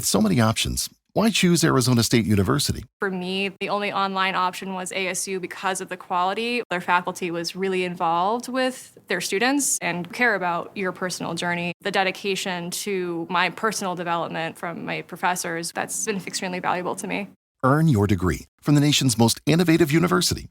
With so many options, why choose Arizona State University? For me, the only online option was ASU because of the quality. Their faculty was really involved with their students and care about your personal journey. The dedication to my personal development from my professors, that's been extremely valuable to me. Earn your degree from the nation's most innovative university.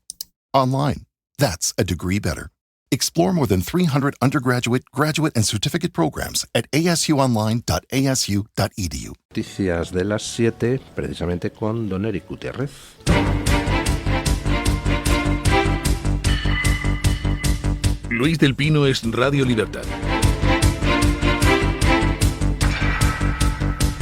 Online. That's a degree better. Explore more than 300 undergraduate, graduate, and certificate programs at asuonline.asu.edu. Noticias de las 7, precisamente con don Eric Gutiérrez. Luis del Pino es Radio Libertad.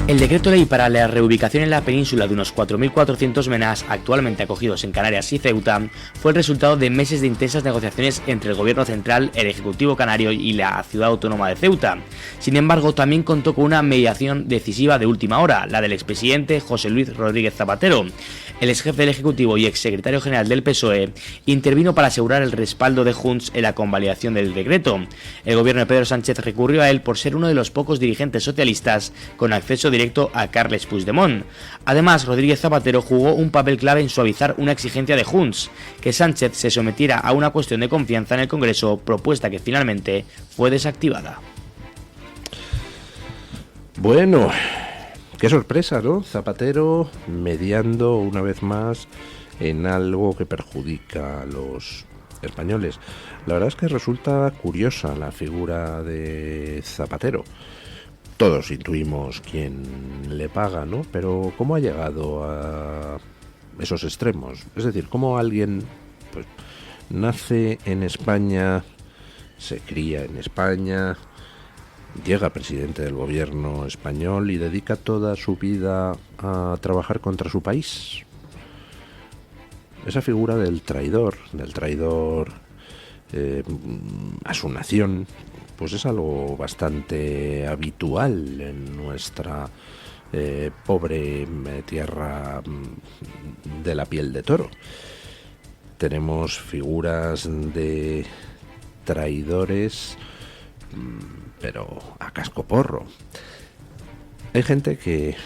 El decreto ley para la reubicación en la península de unos 4.400 menas actualmente acogidos en Canarias y Ceuta fue el resultado de meses de intensas negociaciones entre el Gobierno central, el Ejecutivo canario y la ciudad autónoma de Ceuta. Sin embargo, también contó con una mediación decisiva de última hora, la del expresidente José Luis Rodríguez Zapatero. El exjefe del Ejecutivo y exsecretario general del PSOE intervino para asegurar el respaldo de Junts en la convalidación del decreto. El gobierno de Pedro Sánchez recurrió a él por ser uno de los pocos dirigentes socialistas con acceso directo a Carles Puigdemont. Además, Rodríguez Zapatero jugó un papel clave en suavizar una exigencia de Junts, que Sánchez se sometiera a una cuestión de confianza en el Congreso, propuesta que finalmente fue desactivada. Bueno, qué sorpresa, ¿no? Zapatero mediando una vez más en algo que perjudica a los españoles. La verdad es que resulta curiosa la figura de Zapatero. Todos intuimos quién le paga, ¿no? Pero ¿cómo ha llegado a esos extremos? Es decir, ¿cómo alguien pues, nace en España, se cría en España, llega presidente del gobierno español y dedica toda su vida a trabajar contra su país? Esa figura del traidor a su nación, pues es algo bastante habitual en nuestra pobre tierra de la piel de toro. Tenemos figuras de traidores, pero a cascoporro. Hay gente que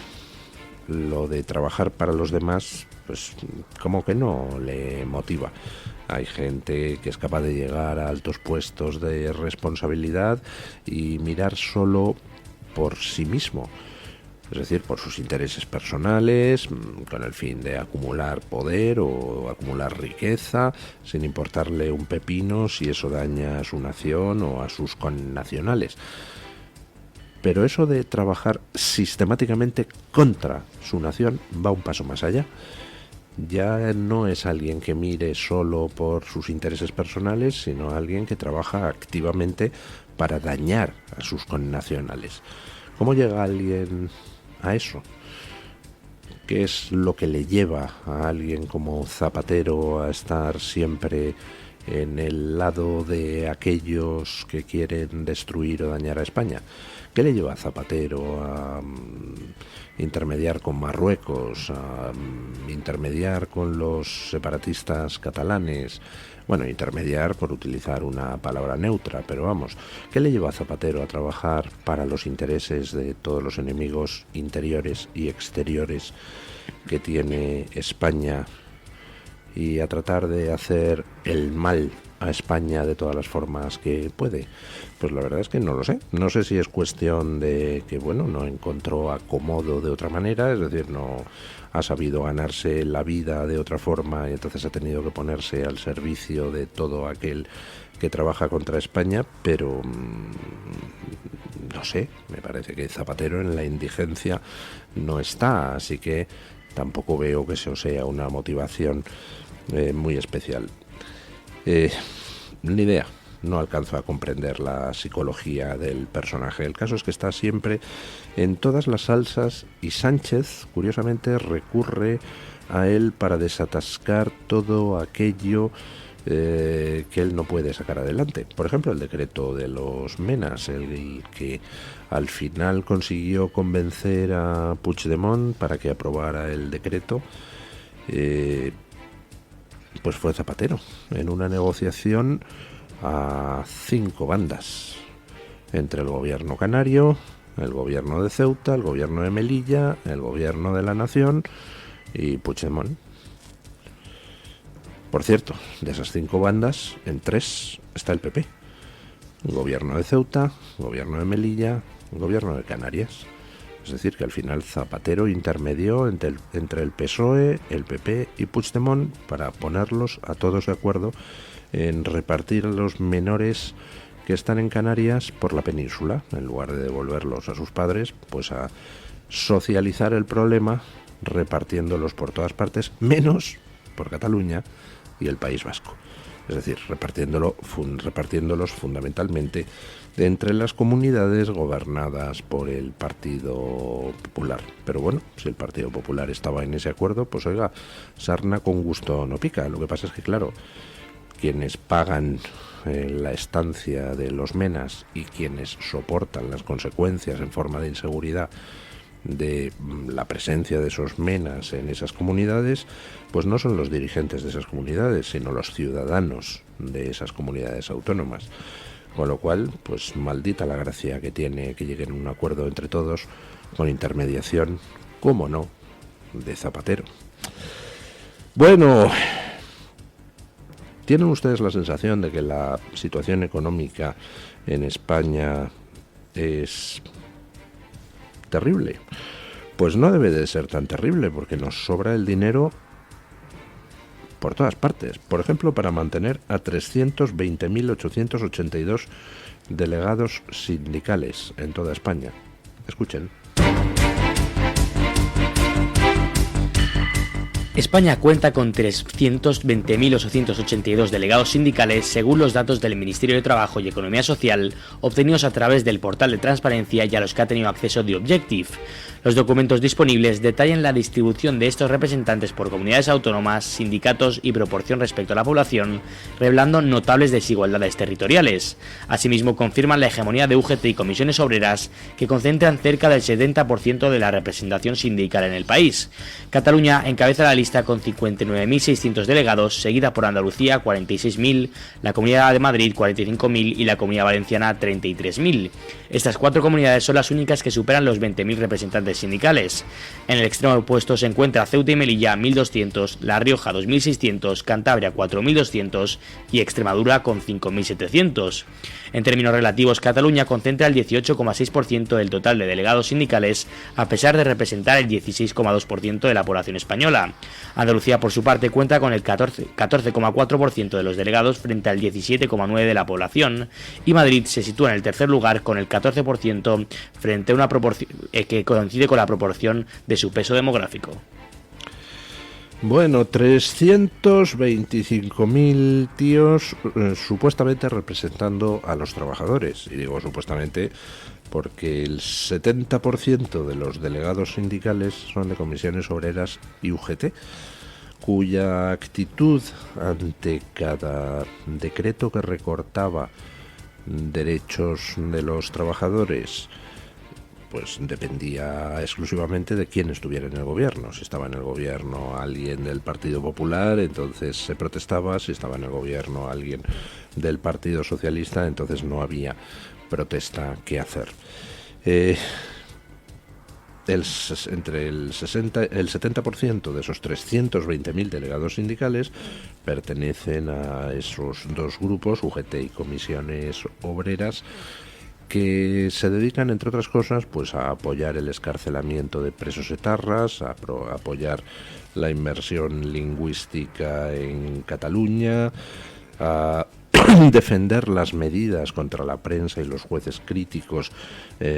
lo de trabajar para los demás, pues como que no le motiva. Hay gente que es capaz de llegar a altos puestos de responsabilidad y mirar solo por sí mismo, es decir, por sus intereses personales, con el fin de acumular poder o acumular riqueza, sin importarle un pepino si eso daña a su nación o a sus connacionales. Pero eso de trabajar sistemáticamente contra su nación va un paso más allá. Ya no es alguien que mire solo por sus intereses personales, sino alguien que trabaja activamente para dañar a sus connacionales. ¿Cómo llega alguien a eso? ¿Qué es lo que le lleva a alguien como Zapatero a estar siempre en el lado de aquellos que quieren destruir o dañar a España? ¿Qué le lleva a Zapatero a intermediar con Marruecos, a intermediar con los separatistas catalanes? Bueno, intermediar por utilizar una palabra neutra, pero vamos, ¿qué le lleva a Zapatero a trabajar para los intereses de todos los enemigos interiores y exteriores que tiene España y a tratar de hacer el mal a España de todas las formas que puede? Pues la verdad es que no lo sé. No sé si es cuestión de que, bueno, no encontró acomodo de otra manera, es decir, no ha sabido ganarse la vida de otra forma y entonces ha tenido que ponerse al servicio de todo aquel que trabaja contra España, pero no sé, me parece que Zapatero en la indigencia no está, así que tampoco veo que eso sea una motivación muy especial. Ni idea, no alcanzo a comprender la psicología del personaje. El caso es que está siempre en todas las salsas y Sánchez, curiosamente, recurre a él para desatascar todo aquello que él no puede sacar adelante. Por ejemplo, el decreto de los menas, el que al final consiguió convencer a Puigdemont para que aprobara el decreto, pues fue Zapatero, en una negociación a 5 bandas, entre el gobierno canario, el gobierno de Ceuta, el gobierno de Melilla, el gobierno de la Nación y Puigdemont. Por cierto, de esas 5 bandas, en 3 está el PP. Gobierno de Ceuta, gobierno de Melilla, gobierno de Canarias. Es decir, que al final Zapatero intermedió entre el PSOE, el PP y Puigdemont para ponerlos a todos de acuerdo en repartir a los menores que están en Canarias por la península, en lugar de devolverlos a sus padres, pues a socializar el problema repartiéndolos por todas partes, menos por Cataluña y el País Vasco. Es decir, repartiéndolos fundamentalmente entre las comunidades gobernadas por el Partido Popular. Pero bueno, si el Partido Popular estaba en ese acuerdo, pues oiga, sarna con gusto no pica. Lo que pasa es que, claro, quienes pagan la estancia de los menas y quienes soportan las consecuencias en forma de inseguridad de la presencia de esos menas en esas comunidades, pues no son los dirigentes de esas comunidades, sino los ciudadanos de esas comunidades autónomas. Con lo cual, pues maldita la gracia que tiene que lleguen a un acuerdo entre todos con intermediación, cómo no, de Zapatero. Bueno, ¿tienen ustedes la sensación de que la situación económica en España es terrible? Pues no debe de ser tan terrible, porque nos sobra el dinero por todas partes. Por ejemplo, para mantener a 320.882 delegados sindicales en toda España. Escuchen. España cuenta con 320.882 delegados sindicales según los datos del Ministerio de Trabajo y Economía Social obtenidos a través del portal de transparencia y a los que ha tenido acceso The Objective. Los documentos disponibles detallan la distribución de estos representantes por comunidades autónomas, sindicatos y proporción respecto a la población, revelando notables desigualdades territoriales. Asimismo, confirman la hegemonía de UGT y comisiones obreras, que concentran cerca del 70% de la representación sindical en el país. Cataluña encabeza la lista con 59.600 delegados, seguida por Andalucía 46.000, la Comunidad de Madrid 45.000 y la Comunidad Valenciana 33.000. Estas 4 comunidades son las únicas que superan los 20.000 representantes sindicales. En el extremo opuesto se encuentra Ceuta y Melilla 1.200, La Rioja 2.600, Cantabria 4.200 y Extremadura con 5.700. En términos relativos, Cataluña concentra el 18,6% del total de delegados sindicales, a pesar de representar el 16,2% de la población española. Andalucía, por su parte, cuenta con el 14,4% de los delegados frente al 17,9% de la población, y Madrid se sitúa en el tercer lugar con el 14% frente a una proporción que coincide con la proporción de su peso demográfico. Bueno, 325.000 tíos supuestamente representando a los trabajadores. Y digo supuestamente porque el 70% de los delegados sindicales son de comisiones obreras y UGT, cuya actitud ante cada decreto que recortaba derechos de los trabajadores pues dependía exclusivamente de quién estuviera en el gobierno. Si estaba en el gobierno alguien del Partido Popular, entonces se protestaba. Si estaba en el gobierno alguien del Partido Socialista, entonces no había protesta que hacer. Entre el 70% de esos 320.000 delegados sindicales pertenecen a esos dos grupos, UGT y comisiones obreras, que se dedican, entre otras cosas, pues a apoyar el escarcelamiento de presos etarras, a apoyar la inmersión lingüística en Cataluña, a defender las medidas contra la prensa y los jueces críticos,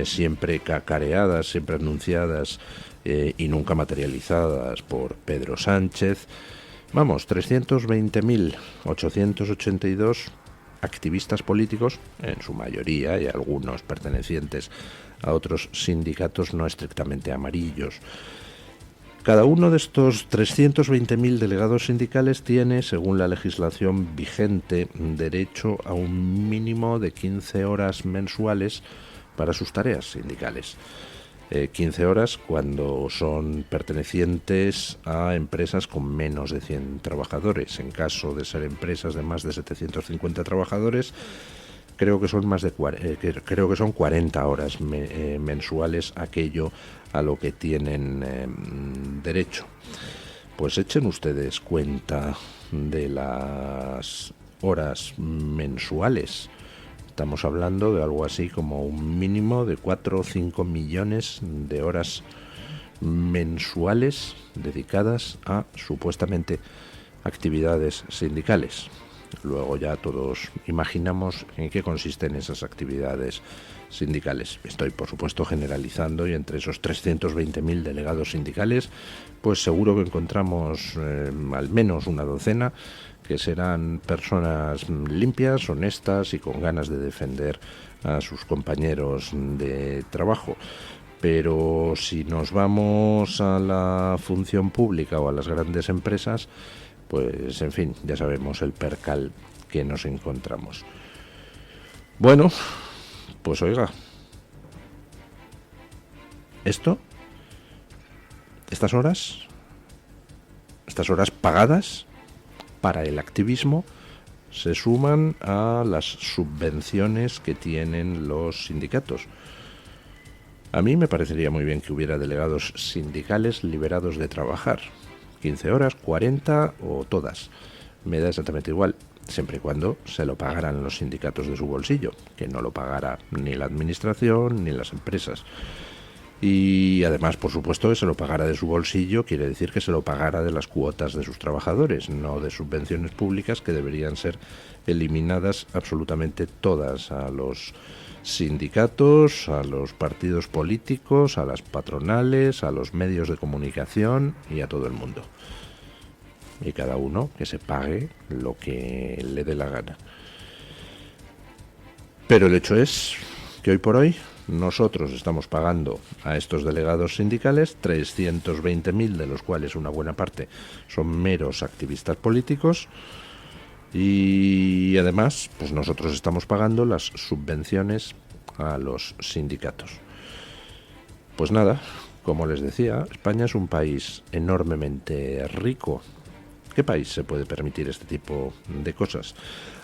siempre cacareadas, siempre anunciadas y nunca materializadas por Pedro Sánchez. Vamos, 320.882 activistas políticos, en su mayoría, y algunos pertenecientes a otros sindicatos no estrictamente amarillos. Cada uno de estos 320.000 delegados sindicales tiene, según la legislación vigente, derecho a un mínimo de 15 horas mensuales para sus tareas sindicales. 15 horas cuando son pertenecientes a empresas con menos de 100 trabajadores. En caso de ser empresas de más de 750 trabajadores, creo que son creo que son 40 horas mensuales aquello a lo que tienen derecho. Pues echen ustedes cuenta de las horas mensuales. Estamos hablando de algo así como un mínimo de 4 o 5 millones de horas mensuales dedicadas a supuestamente actividades sindicales. Luego ya todos imaginamos en qué consisten esas actividades sindicales. Estoy, por supuesto, generalizando, y entre esos 320.000 delegados sindicales, pues seguro que encontramos al menos una docena que serán personas limpias, honestas y con ganas de defender a sus compañeros de trabajo. Pero si nos vamos a la función pública o a las grandes empresas, pues en fin, ya sabemos el percal que nos encontramos. Bueno, pues oiga, estas horas pagadas para el activismo se suman a las subvenciones que tienen los sindicatos. A mí me parecería muy bien que hubiera delegados sindicales liberados de trabajar. 15 horas, 40 o todas. Me da exactamente igual, siempre y cuando se lo pagaran los sindicatos de su bolsillo, que no lo pagara ni la administración ni las empresas. Y además, por supuesto, que se lo pagara de su bolsillo quiere decir que se lo pagara de las cuotas de sus trabajadores, no de subvenciones públicas que deberían ser eliminadas absolutamente todas a los sindicatos, a los partidos políticos, a las patronales, a los medios de comunicación y a todo el mundo. Y cada uno que se pague lo que le dé la gana. Pero el hecho es que hoy por hoy nosotros estamos pagando a estos delegados sindicales 320.000, de los cuales una buena parte son meros activistas políticos, y además pues nosotros estamos pagando las subvenciones a los sindicatos. Pues nada, como les decía, España es un país enormemente rico. ¿Qué país se puede permitir este tipo de cosas?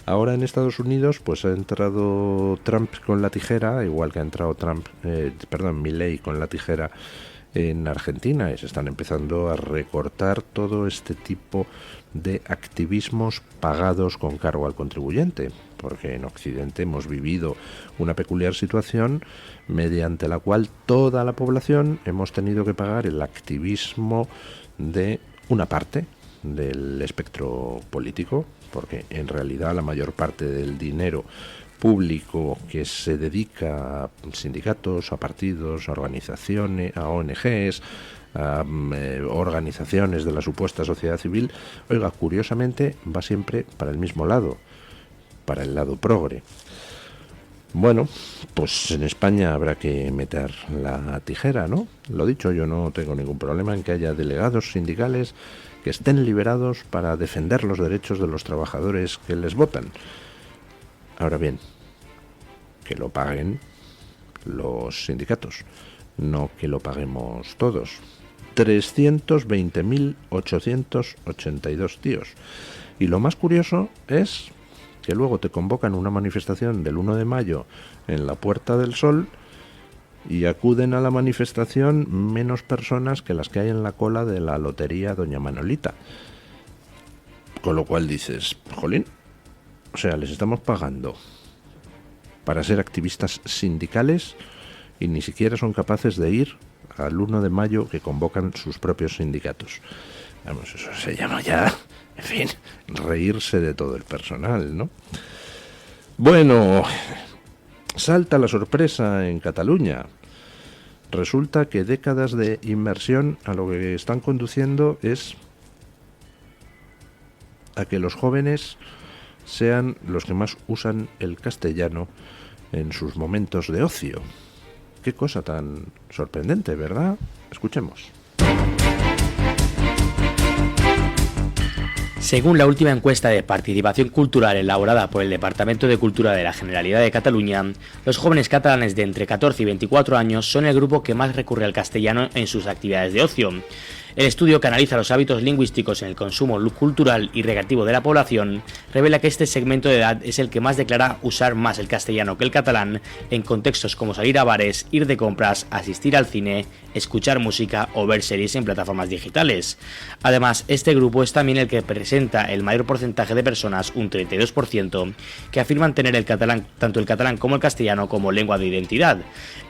Ahora en Estados Unidos pues ha entrado Trump con la tijera, igual que ha entrado Milei con la tijera en Argentina, y se están empezando a recortar todo este tipo de activismos pagados con cargo al contribuyente, porque en Occidente hemos vivido una peculiar situación mediante la cual toda la población hemos tenido que pagar el activismo de una parte del espectro político, porque en realidad la mayor parte del dinero público que se dedica a sindicatos, a partidos, a organizaciones, a ONGs, a organizaciones de la supuesta sociedad civil, oiga, curiosamente va siempre para el mismo lado, para el lado progre. Bueno, pues en España habrá que meter la tijera, ¿no? Lo dicho, yo no tengo ningún problema en que haya delegados sindicales que estén liberados para defender los derechos de los trabajadores que les votan. Ahora bien, que lo paguen los sindicatos, no que lo paguemos todos. 320.882 tíos. Y lo más curioso es que luego te convocan una manifestación del 1 de mayo en la Puerta del Sol y acuden a la manifestación menos personas que las que hay en la cola de la lotería Doña Manolita. Con lo cual dices, jolín, o sea, les estamos pagando para ser activistas sindicales y ni siquiera son capaces de ir al 1 de mayo que convocan sus propios sindicatos. Vamos, eso se llama ya, en fin, reírse de todo el personal, ¿no? Bueno, salta la sorpresa en Cataluña. Resulta que décadas de inmersión a lo que están conduciendo es a que los jóvenes sean los que más usan el castellano en sus momentos de ocio. Qué cosa tan sorprendente, ¿verdad? Escuchemos. Según la última encuesta de participación cultural elaborada por el Departamento de Cultura de la Generalidad de Cataluña, los jóvenes catalanes de entre 14 y 24 años son el grupo que más recurre al castellano en sus actividades de ocio. El estudio, que analiza los hábitos lingüísticos en el consumo cultural y recreativo de la población, revela que este segmento de edad es el que más declara usar más el castellano que el catalán en contextos como salir a bares, ir de compras, asistir al cine, escuchar música o ver series en plataformas digitales. Además, este grupo es también el que presenta el mayor porcentaje de personas, un 32%, que afirman tener el catalán, tanto el catalán como el castellano, como lengua de identidad.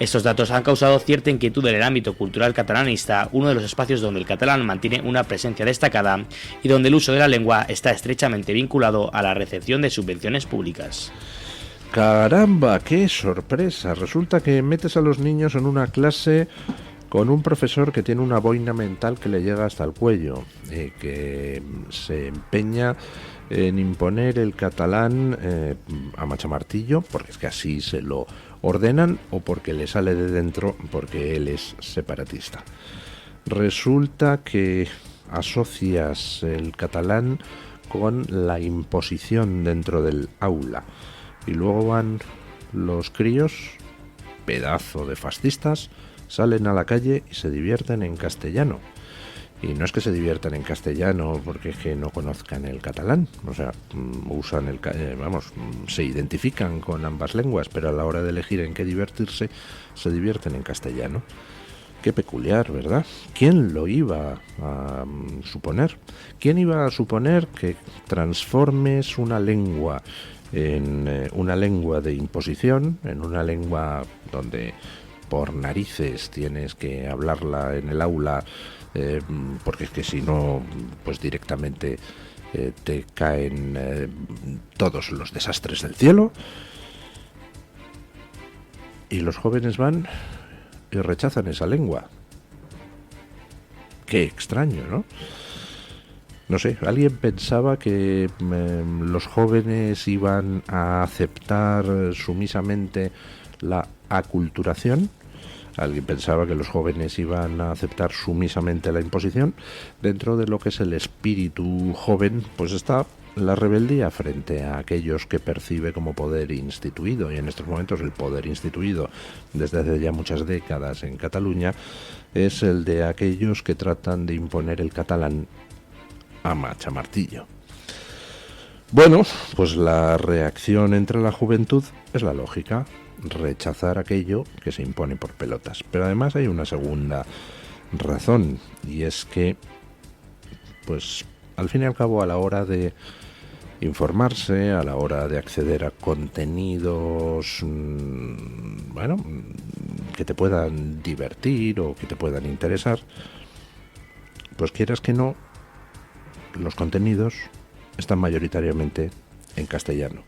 Estos datos han causado cierta inquietud en el ámbito cultural catalanista, uno de los espacios donde el catalán mantiene una presencia destacada y donde el uso de la lengua está estrechamente vinculado a la recepción de subvenciones públicas. Caramba, qué sorpresa. Resulta que metes a los niños en una clase con un profesor que tiene una boina mental que le llega hasta el cuello, que se empeña en imponer el catalán a machamartillo, porque es que así se lo ordenan, o porque le sale de dentro porque él es separatista. Resulta que asocias el catalán con la imposición dentro del aula, y luego van los críos, pedazo de fascistas, salen a la calle y se divierten en castellano. Y no es que se diviertan en castellano porque es que no conozcan el catalán, o sea, usan se identifican con ambas lenguas, pero a la hora de elegir en qué divertirse, se divierten en castellano. Qué peculiar, ¿verdad? ¿Quién lo iba a suponer? ¿Quién iba a suponer que transformes una lengua en una lengua de imposición, en una lengua donde por narices tienes que hablarla en el aula, porque es que si no, pues directamente te caen todos los desastres del cielo? Y los jóvenes van y rechazan esa lengua. Qué extraño, ¿no? No sé, alguien pensaba que los jóvenes iban a aceptar sumisamente la aculturación. Alguien pensaba que los jóvenes iban a aceptar sumisamente la imposición. Dentro de lo que es el espíritu joven, pues está la rebeldía frente a aquellos que percibe como poder instituido. Y en estos momentos el poder instituido, desde hace ya muchas décadas en Cataluña, es el de aquellos que tratan de imponer el catalán a machamartillo. Bueno, pues la reacción entre la juventud es la lógica: rechazar aquello que se impone por pelotas. Pero además hay una segunda razón, y es que, pues al fin y al cabo, a la hora de informarse, a la hora de acceder a contenidos que te puedan divertir o que te puedan interesar, pues quieras que no, los contenidos están mayoritariamente en castellano.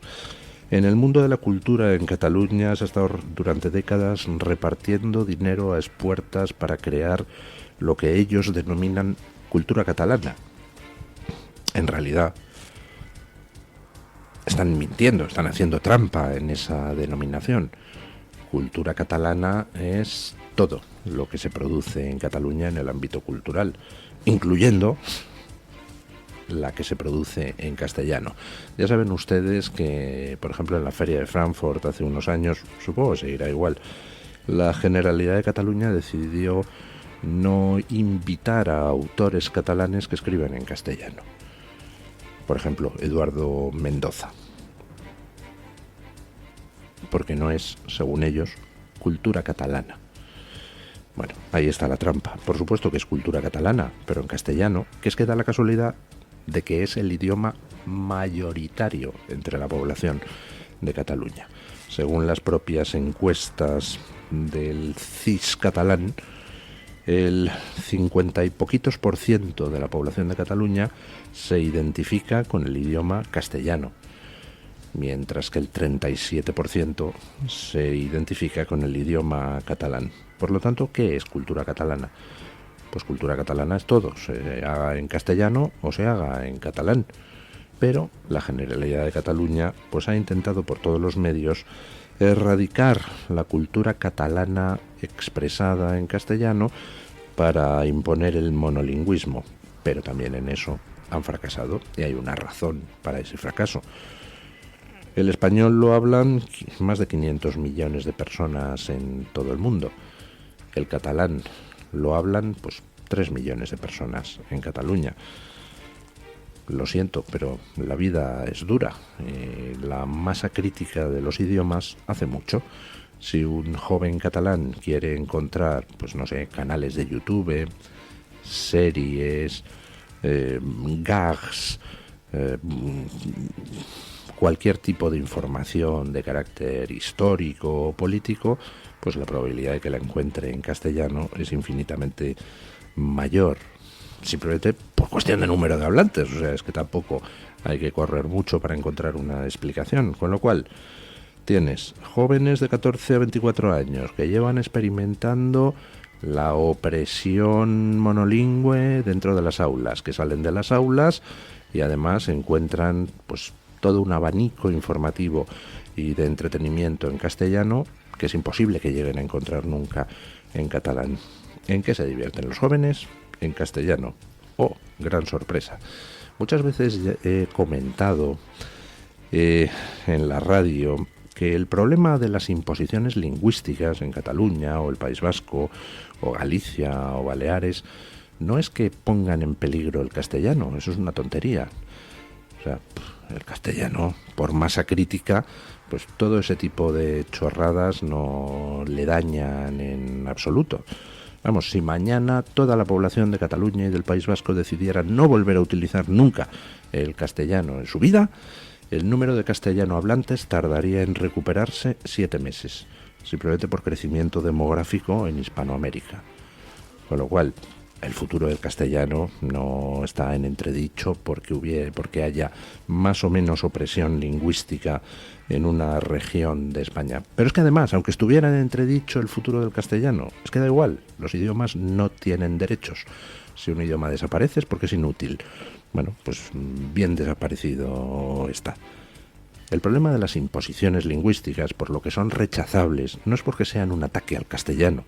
En el mundo de la cultura en Cataluña se ha estado durante décadas repartiendo dinero a espuertas para crear lo que ellos denominan cultura catalana. En realidad están mintiendo, están haciendo trampa en esa denominación. Cultura catalana es todo lo que se produce en Cataluña en el ámbito cultural, incluyendo la que se produce en castellano. Ya saben ustedes que, por ejemplo, en la Feria de Frankfurt hace unos años, supongo que seguirá igual, la Generalidad de Cataluña decidió no invitar a autores catalanes que escriben en castellano. Por ejemplo, Eduardo Mendoza, porque no es, según ellos, cultura catalana. Bueno, ahí está la trampa. Por supuesto que es cultura catalana, pero en castellano, que es que da la casualidad de que es el idioma mayoritario entre la población de Cataluña. Según las propias encuestas del CIS catalán, el 50 y poquitos % de la población de Cataluña se identifica con el idioma castellano, mientras que el 37% se identifica con el idioma catalán. Por lo tanto, ¿qué es cultura catalana? Pues cultura catalana es todo, se haga en castellano o se haga en catalán. Pero la Generalidad de Cataluña pues ha intentado por todos los medios erradicar la cultura catalana expresada en castellano para imponer el monolingüismo. Pero también en eso han fracasado, y hay una razón para ese fracaso. El español lo hablan más de 500 millones de personas en todo el mundo. El catalán lo hablan pues 3 millones de personas en Cataluña. Lo siento, pero la vida es dura. La masa crítica de los idiomas hace mucho. Si un joven catalán quiere encontrar, pues no sé, canales de YouTube, series, gags, cualquier tipo de información de carácter histórico o político, pues la probabilidad de que la encuentre en castellano es infinitamente mayor, simplemente por cuestión de número de hablantes. O sea, es que tampoco hay que correr mucho para encontrar una explicación, con lo cual tienes jóvenes de 14 a 24 años que llevan experimentando la opresión monolingüe dentro de las aulas, que salen de las aulas y además encuentran pues todo un abanico informativo y de entretenimiento en castellano que es imposible que lleguen a encontrar nunca en catalán. ¿En qué se divierten los jóvenes? En castellano. Oh, gran sorpresa. Muchas veces he comentado en la radio que el problema de las imposiciones lingüísticas en Cataluña o el País Vasco o Galicia o Baleares no es que pongan en peligro el castellano, eso es una tontería. O sea, el castellano, por masa crítica, pues todo ese tipo de chorradas no le dañan en absoluto. Vamos, si mañana toda la población de Cataluña y del País Vasco decidiera no volver a utilizar nunca el castellano en su vida, el número de castellano hablantes tardaría en recuperarse 7 meses, simplemente por crecimiento demográfico en Hispanoamérica. Con lo cual, el futuro del castellano no está en entredicho porque haya más o menos opresión lingüística en una región de España. Pero es que además, aunque estuviera en entredicho el futuro del castellano, es que da igual, los idiomas no tienen derechos. Si un idioma desaparece es porque es inútil. Bueno, pues bien desaparecido está. El problema de las imposiciones lingüísticas, por lo que son rechazables, no es porque sean un ataque al castellano,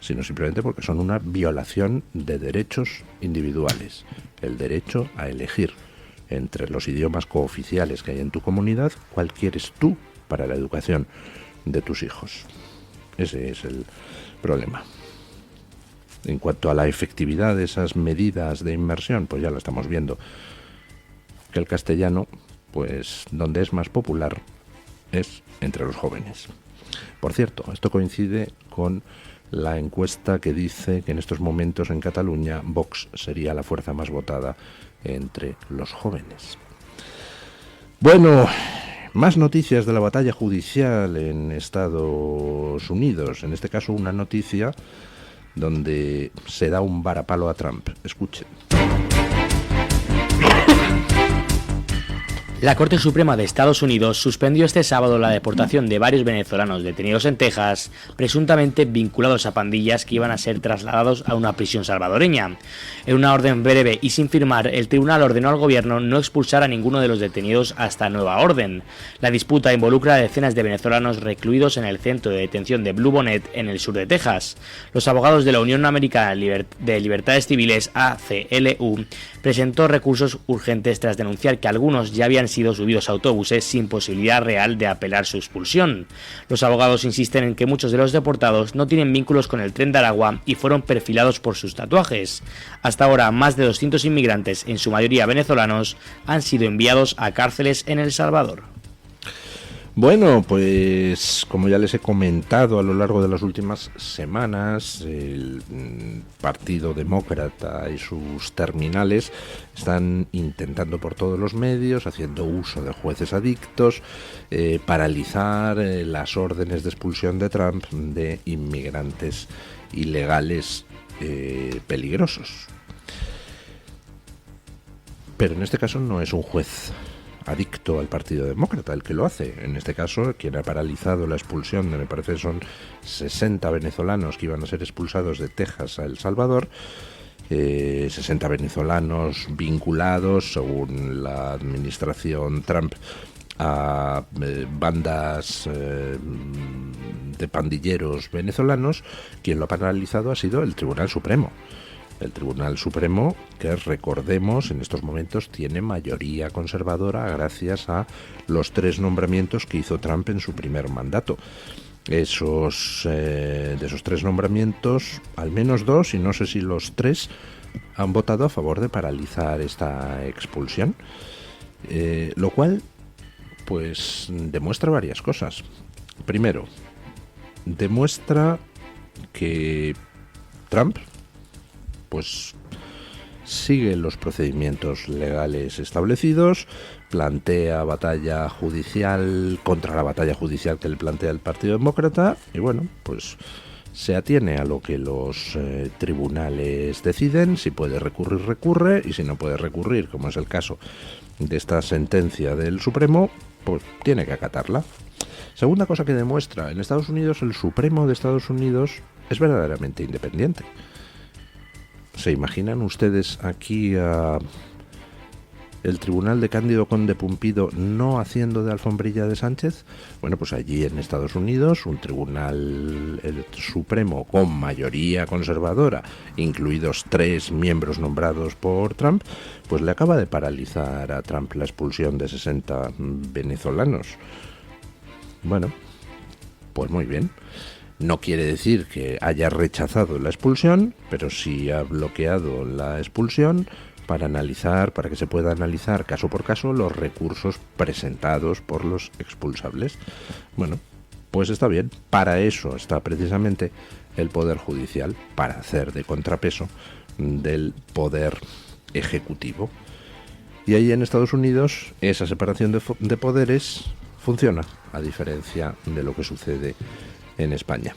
sino simplemente porque son una violación de derechos individuales. El derecho a elegir entre los idiomas cooficiales que hay en tu comunidad cuál quieres tú para la educación de tus hijos. Ese es el problema. En cuanto a la efectividad de esas medidas de inmersión, pues ya lo estamos viendo, que el castellano, pues donde es más popular es entre los jóvenes. Por cierto, esto coincide con la encuesta que dice que en estos momentos en Cataluña Vox sería la fuerza más votada entre los jóvenes. Bueno, más noticias de la batalla judicial en Estados Unidos. En este caso una noticia donde se da un varapalo a Trump. Escuchen. La Corte Suprema de Estados Unidos suspendió este sábado la deportación de varios venezolanos detenidos en Texas, presuntamente vinculados a pandillas que iban a ser trasladados a una prisión salvadoreña. En una orden breve y sin firmar, el tribunal ordenó al gobierno no expulsar a ninguno de los detenidos hasta nueva orden. La disputa involucra a decenas de venezolanos recluidos en el centro de detención de Blue Bonnet en el sur de Texas. Los abogados de la Unión Americana de Libertades Civiles, ACLU, presentó recursos urgentes tras denunciar que algunos ya habían sido subidos a autobuses sin posibilidad real de apelar su expulsión. Los abogados insisten en que muchos de los deportados no tienen vínculos con el Tren de Aragua y fueron perfilados por sus tatuajes. Hasta ahora, más de 200 inmigrantes, en su mayoría venezolanos, han sido enviados a cárceles en El Salvador. Bueno, pues como ya les he comentado a lo largo de las últimas semanas, el Partido Demócrata y sus terminales están intentando por todos los medios, haciendo uso de jueces adictos, paralizar las órdenes de expulsión de Trump de inmigrantes ilegales peligrosos. Pero en este caso no es un juez adicto al Partido Demócrata el que lo hace. En este caso, quien ha paralizado la expulsión de, me parece, son 60 venezolanos que iban a ser expulsados de Texas a El Salvador, 60 venezolanos vinculados, según la administración Trump, a bandas de pandilleros venezolanos. Quien lo ha paralizado ha sido el Tribunal Supremo. El Tribunal Supremo, que recordemos en estos momentos tiene mayoría conservadora gracias a los 3 nombramientos que hizo Trump en su primer mandato. de esos 3 nombramientos, al menos 2, y no sé si los 3, han votado a favor de paralizar esta expulsión, lo cual pues demuestra varias cosas. Primero, demuestra que Trump pues sigue los procedimientos legales establecidos, plantea batalla judicial contra la batalla judicial que le plantea el Partido Demócrata, y bueno, pues se atiene a lo que los tribunales deciden. Si puede recurrir, recurre, y si no puede recurrir, como es el caso de esta sentencia del Supremo, pues tiene que acatarla. Segunda cosa que demuestra, en Estados Unidos el Supremo de Estados Unidos es verdaderamente independiente. ¿Se imaginan ustedes aquí el tribunal de Cándido Conde Pumpido no haciendo de alfombrilla de Sánchez? Bueno, pues allí en Estados Unidos un tribunal, el Supremo, con mayoría conservadora, incluidos 3 miembros nombrados por Trump, pues le acaba de paralizar a Trump la expulsión de 60 venezolanos. Bueno, pues muy bien. No quiere decir que haya rechazado la expulsión, pero sí ha bloqueado la expulsión para que se pueda analizar caso por caso los recursos presentados por los expulsables. Bueno, pues está bien. Para eso está precisamente el Poder Judicial, para hacer de contrapeso del Poder Ejecutivo. Y ahí en Estados Unidos esa separación de poderes funciona, a diferencia de lo que sucede en España.